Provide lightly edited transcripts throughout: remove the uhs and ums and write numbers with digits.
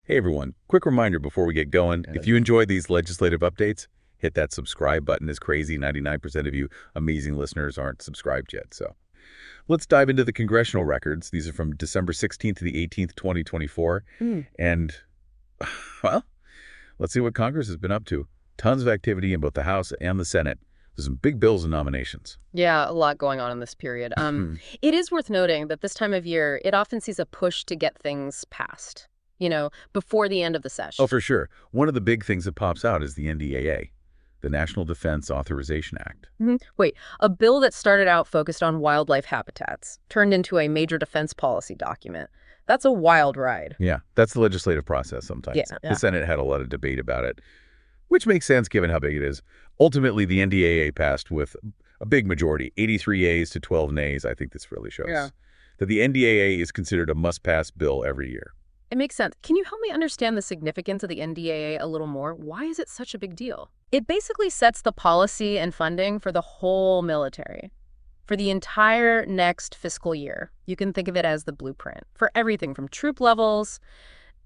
Hey everyone, quick reminder before we get going. If you enjoy these legislative updates, hit that subscribe button. It's crazy. 99% of you amazing listeners aren't subscribed yet. So let's dive into the congressional records. These are from December 16th to the 18th, 2024. And, well, let's see what Congress has been up to. Tons of activity in both the House and the Senate. There's some big bills and nominations. Yeah, a lot going on in this period. It is worth noting that this time of year, it often sees a push to get things passed, before the end of the session. Oh, for sure. One of the big things that pops out is the NDAA, the National Defense Authorization Act. Wait, a bill that started out focused on wildlife habitats turned into a major defense policy document. That's a wild ride. Yeah, that's the legislative process sometimes. Yeah. The Senate had a lot of debate about it, which makes sense given how big it is. Ultimately, the NDAA passed with a big majority, 83 yeas to 12 nays. I think this really shows that the NDAA is considered a must-pass bill every year. It makes sense. Can you help me understand the significance of the NDAA a little more? Why is it such a big deal? It basically sets the policy and funding for the whole military, for the entire next fiscal year. You can think of it as the blueprint for everything from troop levels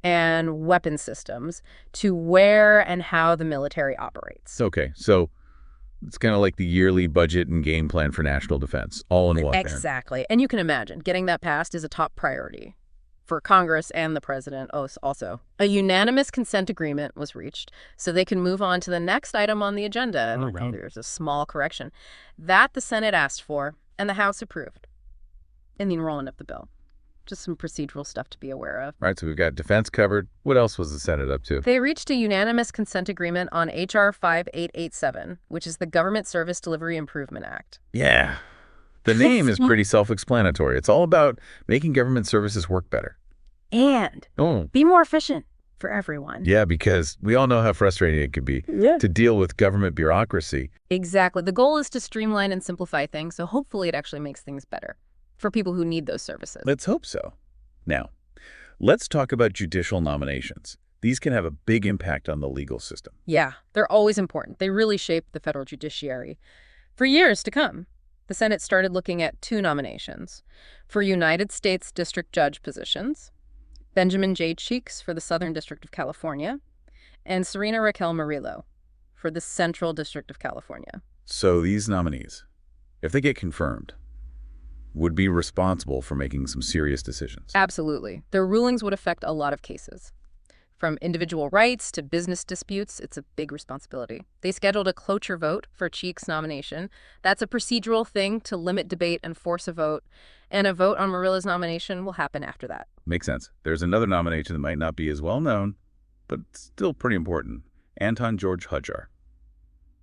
and weapon systems to where and how the military operates. Okay, so it's kind of like the yearly budget and game plan for national defense, all in one. Exactly. And you can imagine getting that passed is a top priority for Congress and the president also. A unanimous consent agreement was reached, so they can move on to the next item on the agenda. There's a small correction that the Senate asked for and the House approved in the enrollment of the bill. Just some procedural stuff to be aware of. Right, so we've got defense covered. What else was the Senate up to? They reached a unanimous consent agreement on H.R. 5887, which is the Government Service Delivery Improvement Act. Yeah. The name is pretty self-explanatory. It's all about making government services work better. And be more efficient for everyone. Yeah, because we all know how frustrating it can be to deal with government bureaucracy. Exactly. The goal is to streamline and simplify things, so hopefully it actually makes things better for people who need those services. Let's hope so. Now, let's talk about judicial nominations. These can have a big impact on the legal system. Yeah, they're always important. They really shape the federal judiciary for years to come. The Senate started looking at 2 nominations for United States District Judge positions, Benjamin J. Cheeks for the Southern District of California, and Serena Raquel Murillo for the Central District of California. So these nominees, if they get confirmed, would be responsible for making some serious decisions. Absolutely. Their rulings would affect a lot of cases. From individual rights to business disputes, it's a big responsibility. They scheduled a cloture vote for Cheeks' nomination. That's a procedural thing to limit debate and force a vote. And a vote on Murillo's nomination will happen after that. Makes sense. There's another nomination that might not be as well known, but still pretty important. Anton George Hudjar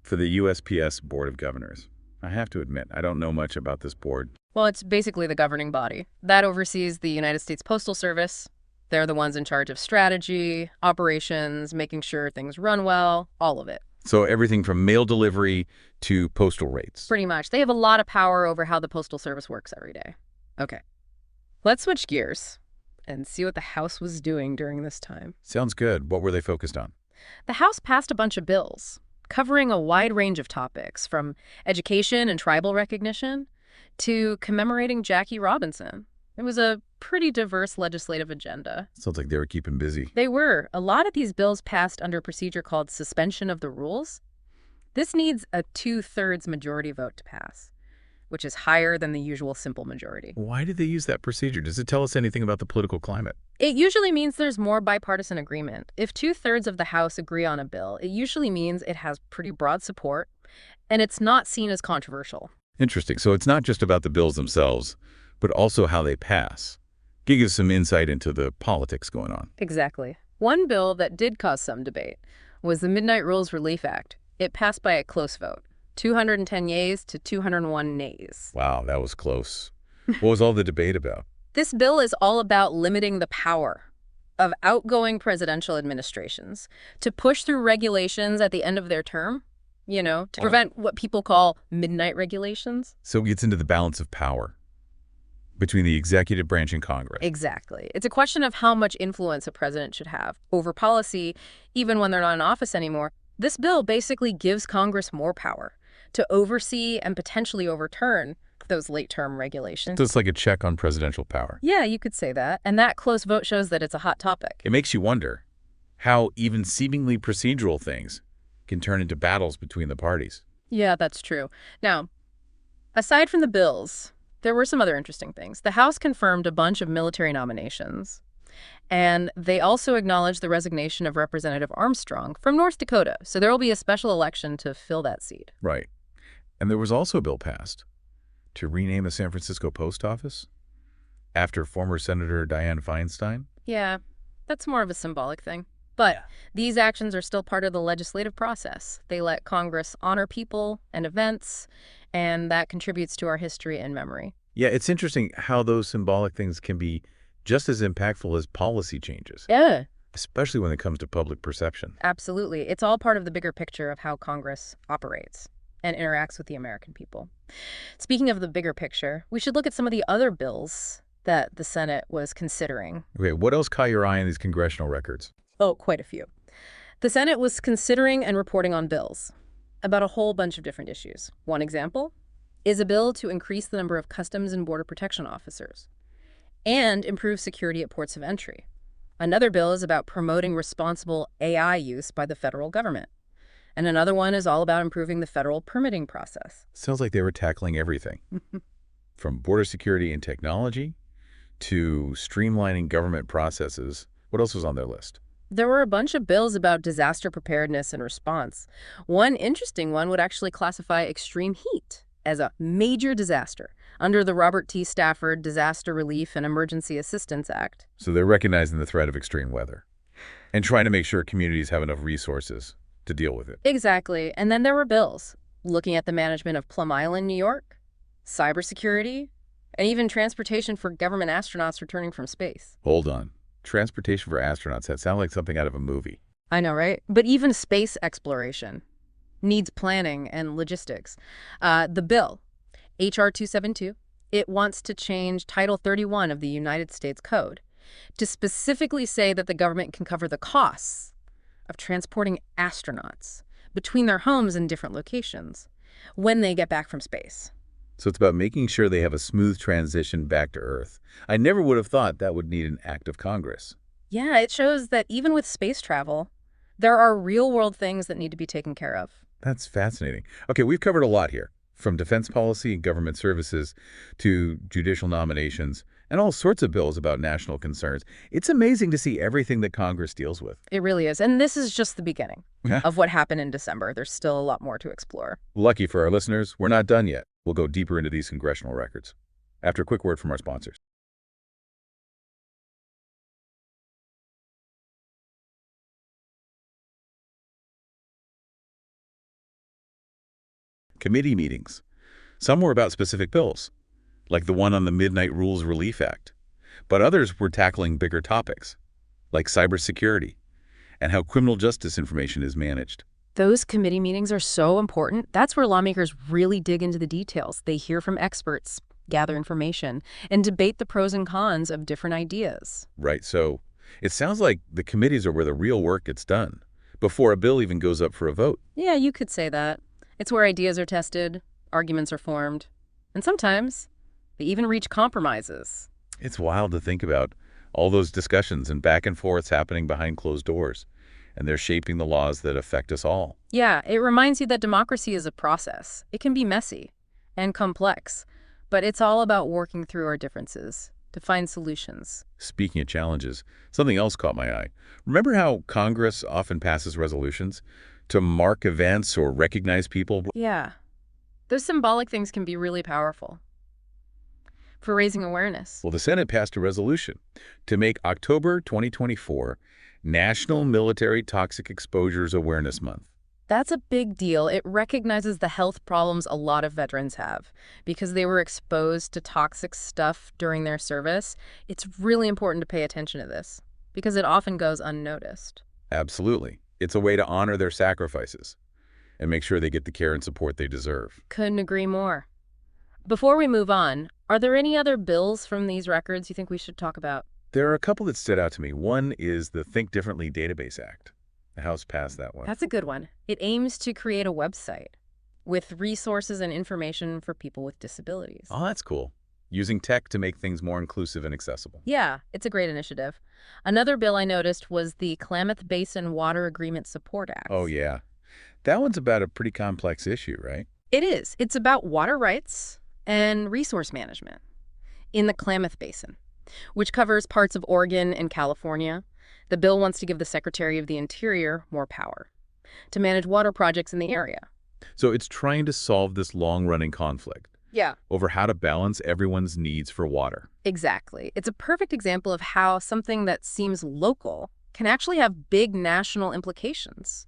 for the USPS Board of Governors. I have to admit, I don't know much about this board. Well, it's basically the governing body. That oversees the United States Postal Service. They're the ones in charge of strategy, operations, making sure things run well, all of it. So everything from mail delivery to postal rates. Pretty much. They have a lot of power over how the Postal Service works every day. Okay. Let's switch gears and see what the House was doing during this time. Sounds good. What were they focused on? The House passed a bunch of bills covering a wide range of topics, from education and tribal recognition to commemorating Jackie Robinson. It was a pretty diverse legislative agenda. Sounds like they were keeping busy. They were. A lot of these bills passed under a procedure called suspension of the rules. This needs a 2/3 majority vote to pass, which is higher than the usual simple majority. Why did they use that procedure? Does it tell us anything about the political climate? It usually means there's more bipartisan agreement. If 2/3 of the House agree on a bill, it usually means it has pretty broad support, and it's not seen as controversial. Interesting. So it's not just about the bills themselves, but also how they pass. Give us some insight into the politics going on. Exactly. One bill that did cause some debate was the Midnight Rules Relief Act. It passed by a close vote, 210 yeas to 201 nays. Wow, that was close. What was all the debate about? This bill is all about limiting the power of outgoing presidential administrations to push through regulations at the end of their term, to prevent what people call midnight regulations. So it gets into the balance of power between the executive branch and Congress. Exactly. It's a question of how much influence a president should have over policy, even when they're not in office anymore. This bill basically gives Congress more power to oversee and potentially overturn those late-term regulations. So it's like a check on presidential power. Yeah, you could say that. And that close vote shows that it's a hot topic. It makes you wonder, how even seemingly procedural things can turn into battles between the parties. Yeah, that's true. Now, aside from the bills, there were some other interesting things. The House confirmed a bunch of military nominations, and they also acknowledged the resignation of Representative Armstrong from North Dakota. So there will be a special election to fill that seat. Right. And there was also a bill passed to rename the San Francisco post office after former Senator Dianne Feinstein. Yeah, that's more of a symbolic thing. But these actions are still part of the legislative process. They let Congress honor people and events, and that contributes to our history and memory. Yeah, it's interesting how those symbolic things can be just as impactful as policy changes, Yeah, especially when it comes to public perception. absolutely. It's all part of the bigger picture of how Congress operates and interacts with the American people. Speaking of the bigger picture, we should look at some of the other bills that the Senate was considering. Okay, what else caught your eye in these congressional records? Oh, quite a few. The Senate was considering and reporting on bills about a whole bunch of different issues. One example is a bill to increase the number of Customs and Border Protection officers and improve security at ports of entry. Another bill is about promoting responsible AI use by the federal government. And another one is all about improving the federal permitting process. Sounds like they were tackling everything, from border security and technology to streamlining government processes. What else was on their list? There were a bunch of bills about disaster preparedness and response. One interesting one would actually classify extreme heat as a major disaster under the Robert T. Stafford Disaster Relief and Emergency Assistance Act. So they're recognizing the threat of extreme weather and trying to make sure communities have enough resources to deal with it. Exactly. And then there were bills looking at the management of Plum Island, New York, cybersecurity, and even transportation for government astronauts returning from space. Hold on. Transportation for astronauts, that sounds like something out of a movie. I know, right? But even space exploration needs planning and logistics. The bill, H.R. 272, it wants to change Title 31 of the United States Code to specifically say that the government can cover the costs of transporting astronauts between their homes and different locations when they get back from space. So it's about making sure they have a smooth transition back to Earth. I never would have thought that would need an act of Congress. Yeah, it shows that even with space travel, there are real-world things that need to be taken care of. That's fascinating. Okay, we've covered a lot here, from defense policy and government services to judicial nominations and all sorts of bills about national concerns. It's amazing to see everything that Congress deals with. It really is. And this is just the beginning Yeah. of what happened in December. There's still a lot more to explore. Lucky for our listeners, we're not done yet. We'll go deeper into these congressional records after a quick word from our sponsors. Committee meetings. Some were about specific bills, like the one on the Midnight Rules Relief Act, but others were tackling bigger topics, like cybersecurity and how criminal justice information is managed. Those committee meetings are so important. That's where lawmakers really dig into the details. They hear from experts, gather information, and debate the pros and cons of different ideas. Right, so it sounds like the committees are where the real work gets done, before a bill even goes up for a vote. Yeah, you could say that. It's where ideas are tested, arguments are formed, and sometimes they even reach compromises. It's wild to think about all those discussions and back and forths happening behind closed doors, and they're shaping the laws that affect us all. Yeah, it reminds you that democracy is a process. It can be messy and complex, but it's all about working through our differences to find solutions. Speaking of challenges, something else caught my eye. Remember how Congress often passes resolutions to mark events or recognize people? Yeah, those symbolic things can be really powerful for raising awareness. Well, the Senate passed a resolution to make October 2024 National Military Toxic Exposures Awareness Month. That's a big deal. It recognizes the health problems a lot of veterans have because they were exposed to toxic stuff during their service. It's really important to pay attention to this because it often goes unnoticed. Absolutely. It's a way to honor their sacrifices and make sure they get the care and support they deserve. Couldn't agree more. Before we move on, are there any other bills from these records you think we should talk about? There are a couple that stood out to me. One is the Think Differently Database Act. The House passed that one. That's a good one. It aims to create a website with resources and information for people with disabilities. Oh, that's cool. using tech to make things more inclusive and accessible. Yeah, it's a great initiative. Another bill I noticed was the Klamath Basin Water Agreement Support Oh, Act. yeah. That one's about a pretty complex issue, right? It is. It's about water rights and resource management in the Klamath Basin, which covers parts of Oregon and California. The bill wants to give the Secretary of the Interior more power to manage water projects in the area. So it's trying to solve this long-running conflict Yeah. over how to balance everyone's needs for water. Exactly. It's a perfect example of how something that seems local can actually have big national implications,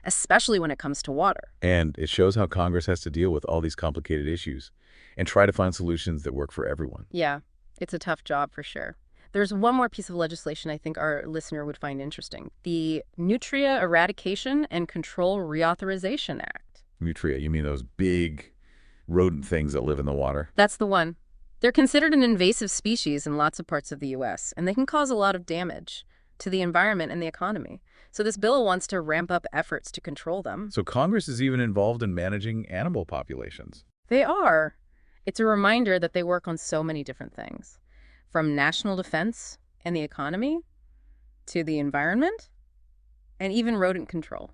especially when it comes to water. And it shows how Congress has to deal with all these complicated issues and try to find solutions that work for everyone. Yeah, it's a tough job for sure. There's one more piece of legislation I think our listener would find interesting. The Nutria Eradication and Control Reauthorization Act. Nutria, you mean those big rodent things that live in the water? That's the one. They're considered an invasive species in lots of parts of the U.S., and they can cause a lot of damage to the environment and the economy. So this bill wants to ramp up efforts to control them. So Congress is even involved in managing animal populations. They are. It's a reminder that they work on so many different things, from national defense and the economy to the environment and even rodent control.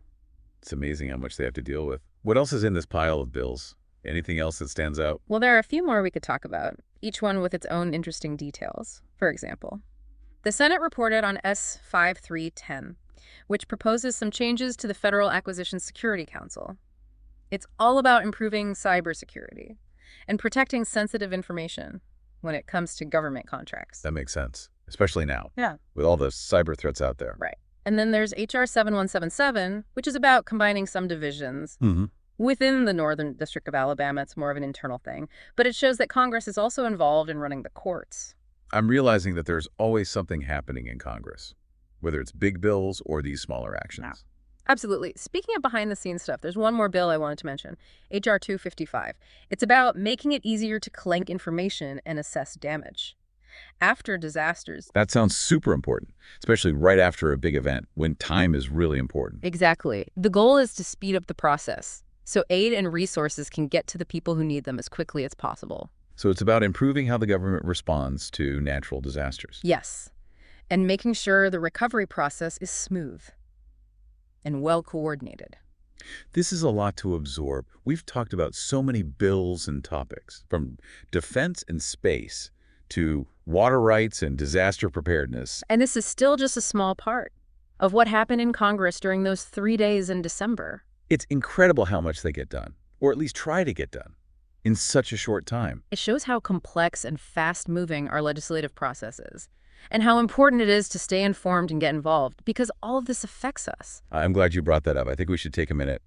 It's amazing how much they have to deal with. What else is in this pile of bills? Anything else that stands out? Well, there are a few more we could talk about, each one with its own interesting details. For example, the Senate reported on S-5310, which proposes some changes to the Federal Acquisition Security Council. It's all about improving cybersecurity and protecting sensitive information when it comes to government contracts. That makes sense, especially now. Yeah. With all the cyber threats out there. Right. And then there's H.R. 7177, which is about combining some divisions within the Northern District of Alabama. It's more of an internal thing. But it shows that Congress is also involved in running the courts. I'm realizing that there's always something happening in Congress, whether it's big bills or these smaller actions. Absolutely. Speaking of behind-the-scenes stuff, there's one more bill I wanted to mention, H.R. 255. It's about making it easier to collect information and assess damage after disasters. That sounds super important, especially right after a big event when time is really important. Exactly. The goal is to speed up the process so aid and resources can get to the people who need them as quickly as possible. So it's about improving how the government responds to natural disasters. Yes, and making sure the recovery process is smooth and well-coordinated. This is a lot to absorb. We've talked about so many bills and topics, from defense and space to water rights and disaster preparedness. And this is still just a small part of what happened in Congress during those 3 days in December. It's incredible how much they get done, or at least try to get done, in such a short time. It shows how complex and fast-moving our legislative process is, and how important it is to stay informed and get involved, because all of this affects us. I'm glad you brought that up. I think we should take a minute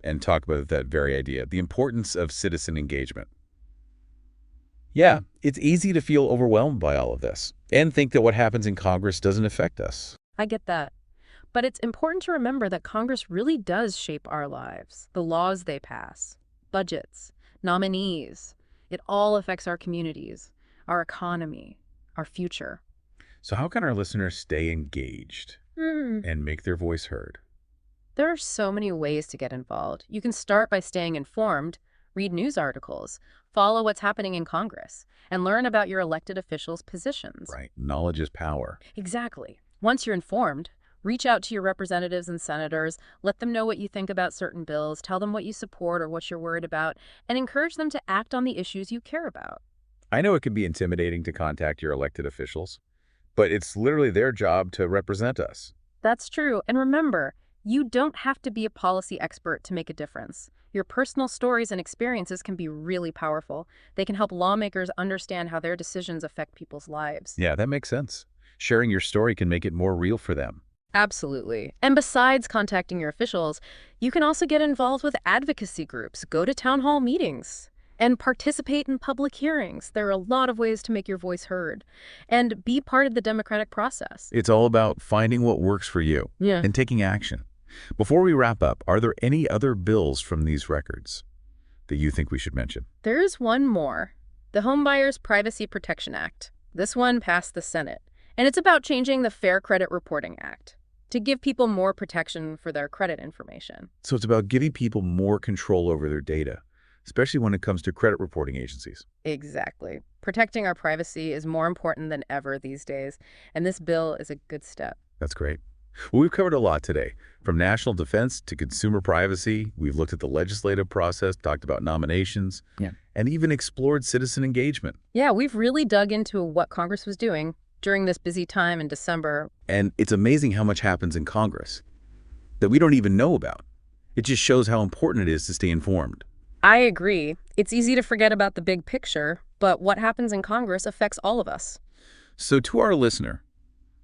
and talk about that very idea, the importance of citizen engagement. Yeah, it's easy to feel overwhelmed by all of this and think that what happens in Congress doesn't affect us. I get that. But it's important to remember that Congress really does shape our lives. The laws they pass, budgets, nominees, it all affects our communities, our economy, our future. So how can our listeners stay engaged and make their voice heard? There are so many ways to get involved. You can start by staying informed, read news articles, follow what's happening in Congress, and learn about your elected officials' positions. Right. Knowledge is power. Exactly. Once you're informed, reach out to your representatives and senators, let them know what you think about certain bills, tell them what you support or what you're worried about, and encourage them to act on the issues you care about. I know it can be intimidating to contact your elected officials, but it's literally their job to represent us. That's true. And remember, you don't have to be a policy expert to make a difference. Your personal stories and experiences can be really powerful. They can help lawmakers understand how their decisions affect people's lives. Yeah, that makes sense. Sharing your story can make it more real for them. Absolutely. And besides contacting your officials, you can also get involved with advocacy groups, go to town hall meetings, and participate in public hearings. There are a lot of ways to make your voice heard and be part of the democratic process. It's all about finding what works for you and taking action. Before we wrap up, are there any other bills from these records that you think we should mention? There is one more, the Homebuyers Privacy Protection Act. This one passed the Senate, and it's about changing the Fair Credit Reporting Act to give people more protection for their credit information. So it's about giving people more control over their data especially when it comes to credit reporting agencies. Exactly. Protecting our privacy is more important than ever these days, and this bill is a good step. That's great. Well, we've covered a lot today, from national defense to consumer privacy. We've looked at the legislative process, talked about nominations, and even explored citizen engagement. Yeah, we've really dug into what Congress was doing during this busy time in December. And it's amazing how much happens in Congress that we don't even know about. It just shows how important it is to stay informed. I agree. It's easy to forget about the big picture, but what happens in Congress affects all of us. So to our listener,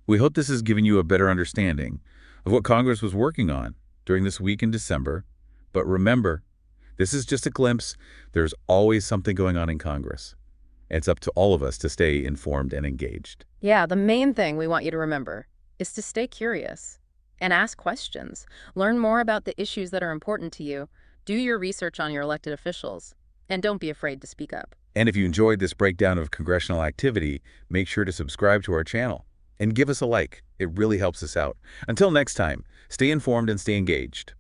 we hope this has given you a better understanding of what Congress was working on during this week in December. But remember, this is just a glimpse. There's always something going on in Congress. And it's up to all of us to stay informed and engaged. Yeah, the main thing we want you to remember is to stay curious and ask questions. Learn more about the issues that are important to you. Do your research on your elected officials. And don't be afraid to speak up. And if you enjoyed this breakdown of congressional activity, make sure to subscribe to our channel and give us a like. It really helps us out. Until next time, stay informed and stay engaged.